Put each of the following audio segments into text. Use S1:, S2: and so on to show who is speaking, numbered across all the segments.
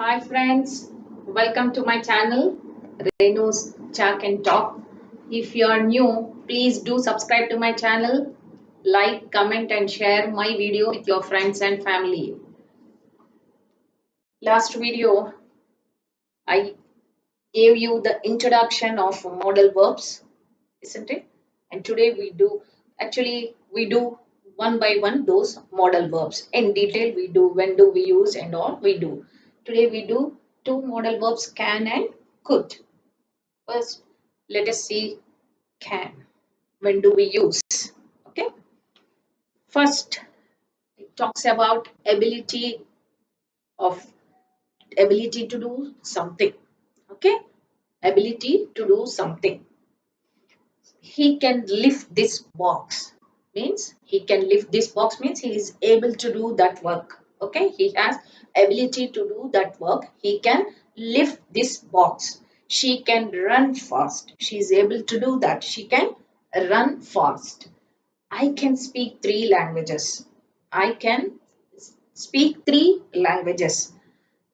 S1: Hi friends, welcome to my channel Renu's Chat and Talk. If you are new, please do subscribe to my channel, like, comment and share my video with your friends and family. Last video, I gave you the introduction of modal verbs, isn't it? And today we do one by one those modal verbs. In detail, we do when do we use and all we do. Today we do two modal verbs can and could. First, let us see can. When do we use? Okay. First, it talks about of ability to do something. Okay. Ability to do something. He can lift this box means he is able to do that work. Okay, he has ability to do that work. He can lift this box. She can run fast. She is able to do that. She can run fast. I can speak three languages. I can speak three languages.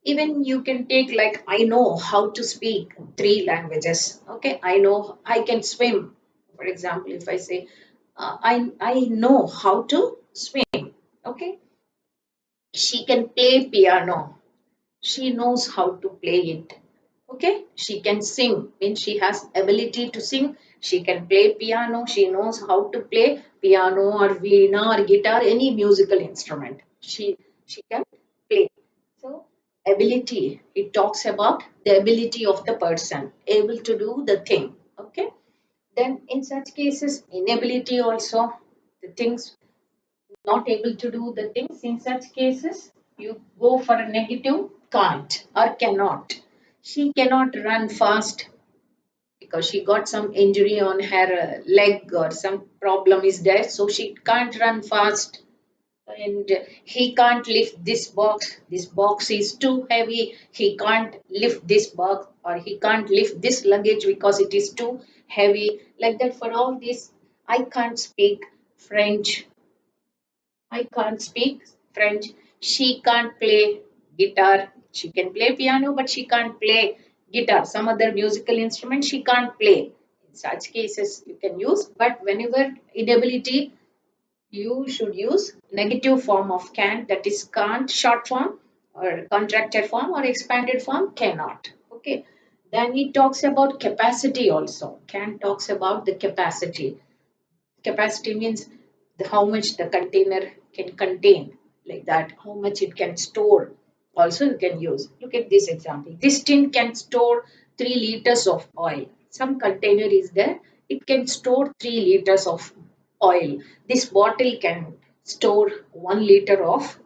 S1: Even you can take like I know how to speak three languages. Okay, I can swim. For example, if I say I know how to swim. Okay, she can play piano. She knows how to play it. Okay, she can sing means she has ability to sing. She can play piano. She knows how to play piano or veena or guitar, any musical instrument. She can play. So ability, it talks about the ability of the person able to do the thing. Okay, then in such cases inability also, the things not able to do the things. In such cases, you go for a negative can't or cannot. She cannot run fast because she got some injury on her leg or some problem is there, so she can't run fast. And he can't lift this box. This box is too heavy. He can't lift this box or he can't lift this luggage because it is too heavy. Like that, for all this, I can't speak French. I can't speak French. She can't play guitar. She can play piano, but she can't play guitar. Some other musical instrument she can't play. In such cases, you can use, but whenever inability, you should use negative form of can, that is can't short form or contracted form or expanded form cannot. Okay. Then it talks about capacity also. Can talks about the capacity. Capacity means how much the container can contain, like that, how much it can store. Also, you can use. Look at this example. This tin can store 3 liters of oil. Some container is there, it can store 3 liters of oil. This bottle can store 1 liter of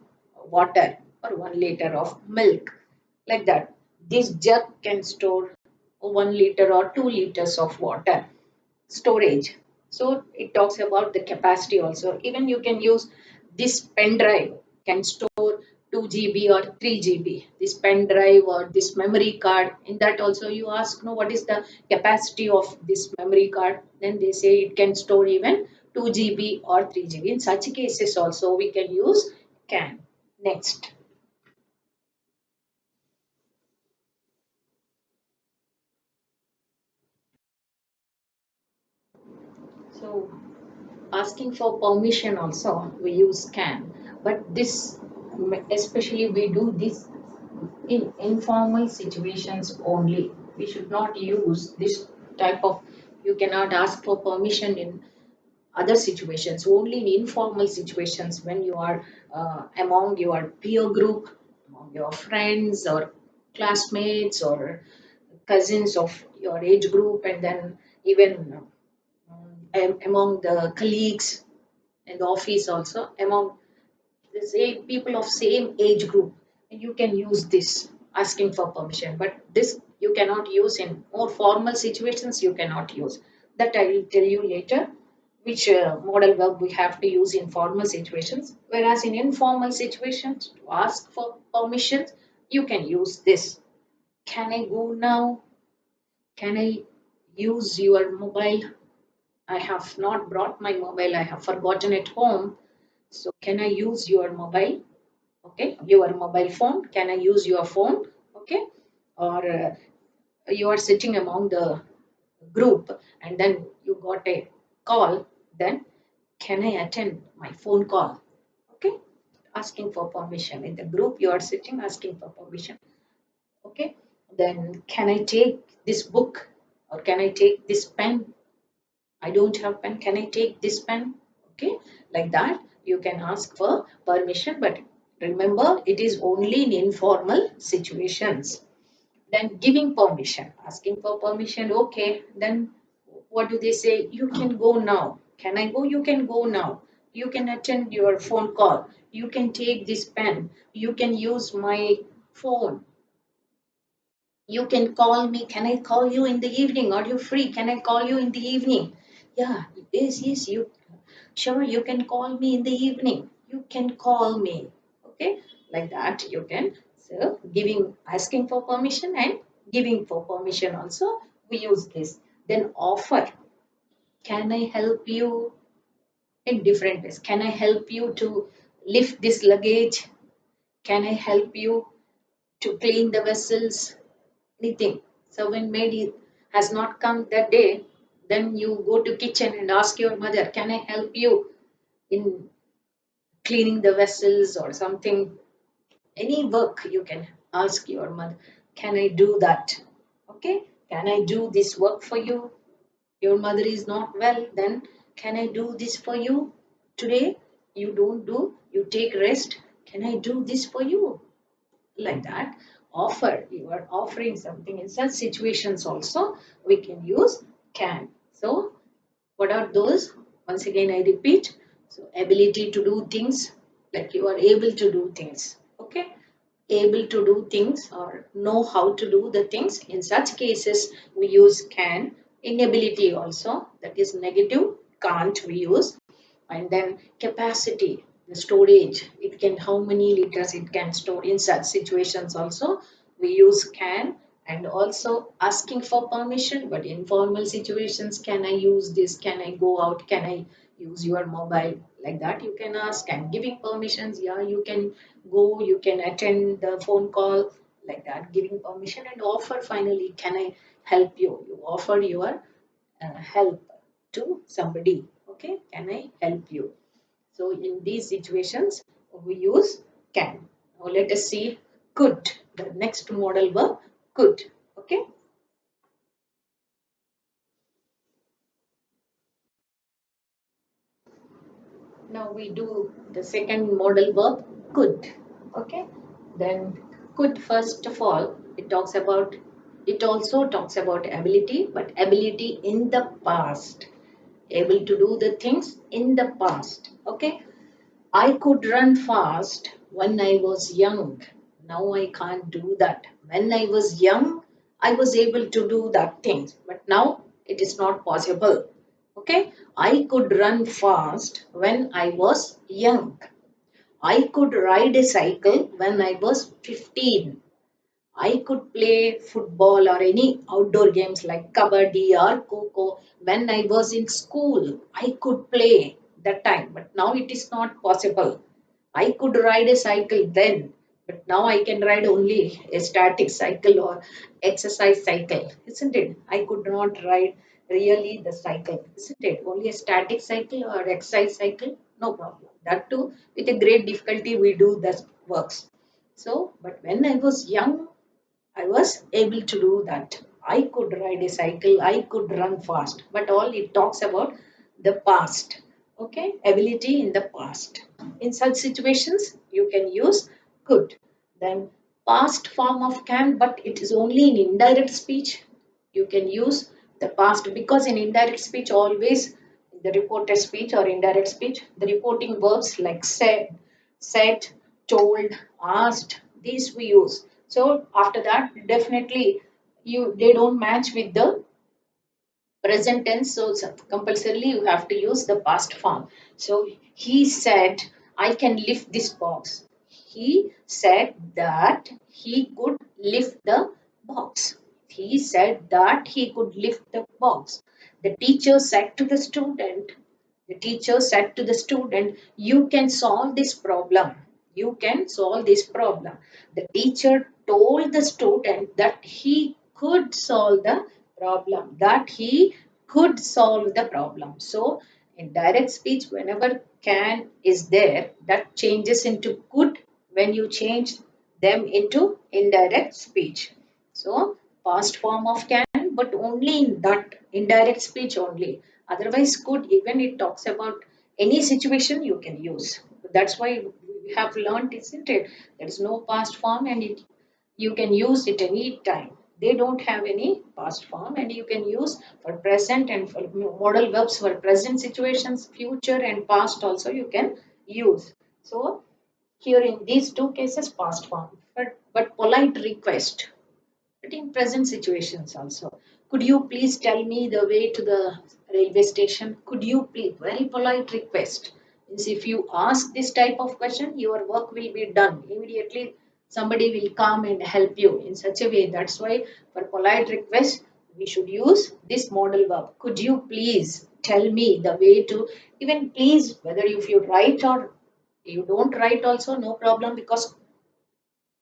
S1: water or 1 liter of milk, like that. This jug can store 1 liter or 2 liters of water storage. So it talks about the capacity also. Even you can use this pen drive can store 2 GB or 3 GB. This pen drive or this memory card. In that also you ask, no, what is the capacity of this memory card? Then they say it can store even 2 GB or 3 GB. In such cases also we can use can. Next. So asking for permission also we use can, but this especially we do this in informal situations only. We should not use this type of, you cannot ask for permission in other situations, only in informal situations when you are among your peer group, among your friends or classmates or cousins of your age group, and then even among the colleagues in the office also, among the same people of same age group, you can use this asking for permission. But this you cannot use in more formal situations. You cannot use that. I will tell you later which modal verb we have to use in formal situations. Whereas in informal situations, to ask for permission, you can use this. Can I go now? Can I use your mobile? I have not brought my mobile. I have forgotten at home. So can I use your mobile? Okay, your mobile phone. Can I use your phone? Okay, or you are sitting among the group and then you got a call, then can I attend my phone call? Okay, asking for permission in the group, you are sitting asking for permission. Okay, then can I take this book, or can I take this pen? I don't have pen, can I take this pen? Okay, like that you can ask for permission, but remember it is only in informal situations. Then giving permission, asking for permission, okay, then what do they say? You can go now. Can I go? You can go now. You can attend your phone call. You can take this pen. You can use my phone. You can call me. Can I call you in the evening? Are you free? Can I call you in the evening? Yeah, yes, you sure you can call me in the evening. You can call me. Okay, like that you can. So giving, asking for permission and giving for permission also we use this. Then offer. Can I help you in different ways? Can I help you to lift this luggage? Can I help you to clean the vessels? Anything. So when maid has not come that day, then you go to kitchen and ask your mother, can I help you in cleaning the vessels or something? Any work you can ask your mother, can I do that? Okay, can I do this work for you? Your mother is not well, then can I do this for you today? You don't do, you take rest. Can I do this for you? Like that, offer, you are offering something. In such situations also we can use can. So what are those? Once again I repeat. So ability to do things, like you are able to do things. Okay, able to do things or know how to do the things. In such cases we use can. Inability also, that is negative, can't we use. And then capacity, the storage, it can, how many liters it can store. In such situations also we use can. And also asking for permission, but informal situations, can I use this, can I go out, can I use your mobile, like that you can ask. And giving permissions, yeah, you can go, you can attend the phone call, like that, giving permission. And offer, finally, can I help you, you offer your help to somebody. Okay, can I help you? So in these situations we use can. Now let us see could, the next modal verb, could. Okay, now we do the second modal verb, could. Okay, then could, first of all, it talks about, it also talks about ability, but ability in the past, able to do the things in the past. Okay, I could run fast when I was young. Now I can't do that. When I was young, I was able to do that thing, but now it is not possible. Okay, I could run fast when I was young. I could ride a cycle when I was 15. I could play football or any outdoor games like kabaddi or kho when I was in school. I could play that time, but now it is not possible. I could ride a cycle then, but now I can ride only a static cycle or exercise cycle, isn't it? I could not ride really the cycle, isn't it? Only a static cycle or exercise cycle, no problem. That too, with a great difficulty, we do that works. So, but when I was young, I was able to do that. I could ride a cycle, I could run fast, but all it talks about the past. Okay, ability in the past. In such situations, you can use could. Then past form of can, but it is only in indirect speech. You can use the past, because in indirect speech, always the reported speech or indirect speech, the reporting verbs like said, told, asked, these we use. So after that, definitely you, they don't match with the present tense, so compulsorily you have to use the past form. So he said, I can lift this box. He said that he could lift the box. He said that he could lift the box. The teacher said to the student, the teacher said to the student, you can solve this problem. You can solve this problem. The teacher told the student that he could solve the problem, that he could solve the problem. So, in direct speech, whenever can is there, that changes into could when you change them into indirect speech. So, past form of can, but only in that indirect speech only. Otherwise, could, even it talks about any situation you can use. That's why we have learned, isn't it? There is no past form, and you can use it any time. They don't have any past form, and you can use for present and for modal verbs for present situations, future and past also you can use. So here in these two cases, past form, but polite request. But in present situations also, could you please tell me the way to the railway station? Could you please? Very polite request. Means if you ask this type of question, your work will be done immediately. Somebody will come and help you in such a way. That's why for polite request, we should use this modal verb. Could you please tell me the way to? Even please, whether if you write or you don't write also, no problem, because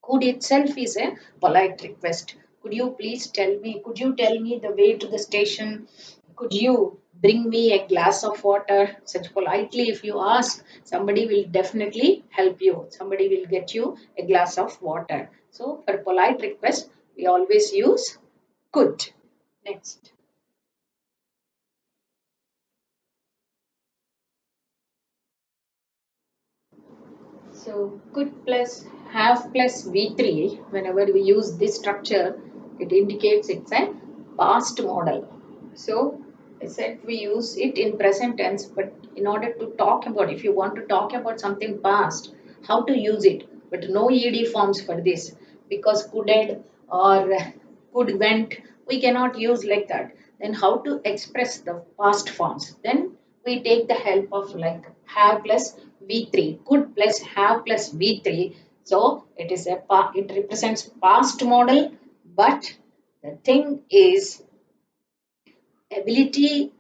S1: could itself is a polite request. Could you please tell me? Could you tell me the way to the station? Could you bring me a glass of water? Such politely, if you ask, somebody will definitely help you. Somebody will get you a glass of water. So, for polite request, we always use could. Next. So could plus have plus V3, whenever we use this structure, it indicates it's a past model. So I said we use it in present tense, but in order to talk about, if you want to talk about something past, how to use it, but no ED forms for this, because coulded or could went, we cannot use like that. Then how to express the past forms? Then we take the help of like have plus V3, could plus have plus V3. So it is it represents past model, but the thing is ability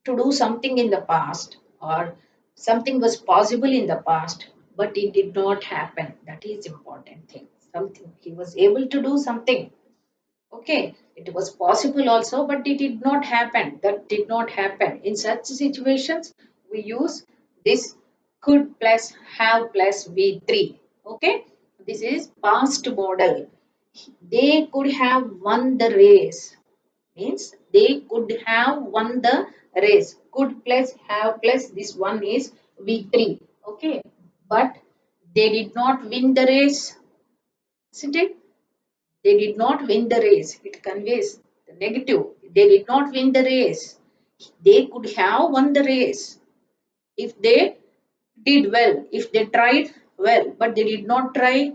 S1: to do something in the past, or something was possible in the past but it did not happen. That is important thing. Something he was able to do something. Okay, it was possible also, but it did not happen. That did not happen. In such situations, we use this could plus have plus V3. Okay, this is past model. They could have won the race. Means they could have won the race. Could plus have plus this one is V3. Okay, but they did not win the race. Isn't it? They did not win the race. It conveys the negative. They did not win the race. They could have won the race if they did well, if they tried well, but they did not try.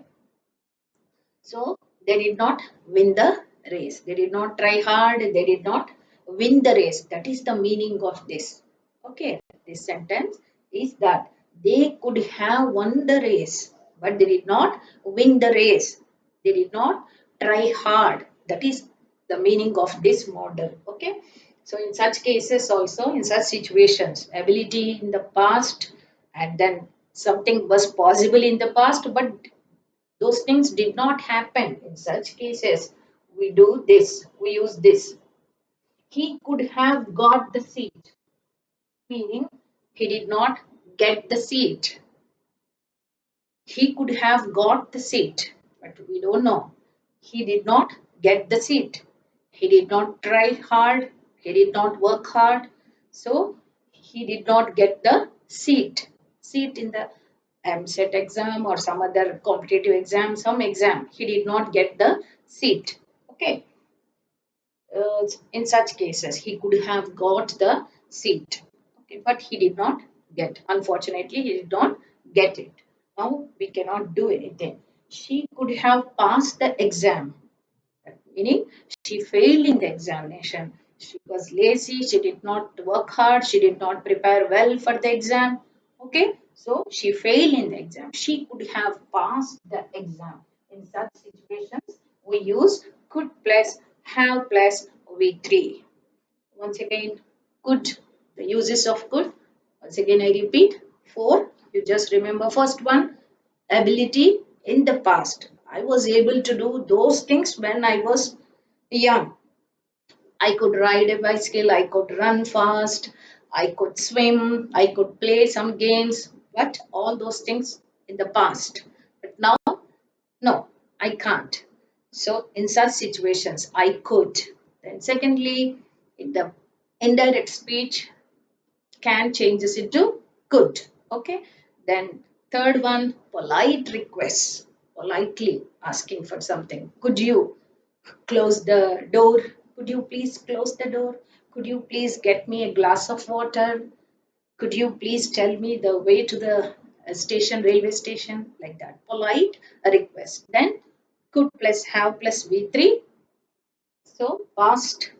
S1: So they did not win the race. They did not try hard. They did not win the race. That is the meaning of this. Okay, this sentence is that they could have won the race, but they did not win the race. They did not try hard. That is the meaning of this model. Okay, so in such cases, also in such situations, ability in the past, and then something was possible in the past, but those things did not happen. In such cases, we do this, we use this. He could have got the seat, meaning he did not get the seat. He could have got the seat, but we don't know. He did not get the seat. He did not try hard. He did not work hard. So he did not get the seat. Seat in the MSET exam or some other competitive exam, some exam. He did not get the seat. Okay. In such cases, he could have got the seat, okay, but he did not get. Unfortunately, he did not get it. Now we cannot do anything. She could have passed the exam, meaning she failed in the examination. She was lazy. She did not work hard. She did not prepare well for the exam. Okay, so she failed in the exam. She could have passed the exam. In such situations, we use could plus have plus V3. Once again, could, the uses of could. Once again, I repeat, four. You just remember first one, ability in the past. I was able to do those things when I was young. I could ride a bicycle, I could run fast, I could swim, I could play some games, but all those things in the past. But now, no, I can't. So, in such situations, I could. Then, secondly, in the indirect speech, can changes into could. Okay. Then, third one, polite requests, politely asking for something. Could you close the door? Could you please close the door? Could you please get me a glass of water? Could you please tell me the way to the station, railway station? Like that. Polite request. Then could plus have plus V3. So past,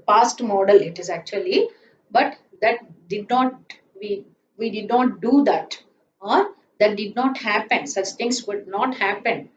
S1: past model it is actually, but that did not, we did not do that, or that did not happen. Such things could not happen.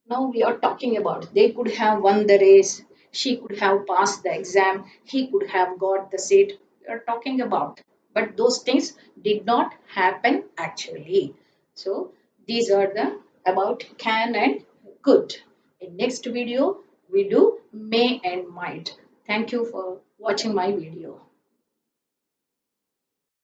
S1: Now we are talking about they could have won the race, she could have passed the exam, he could have got the seat. We are talking about, but those things did not happen actually. So these are the about can and could. In next video we do may and might. Thank you for watching my video.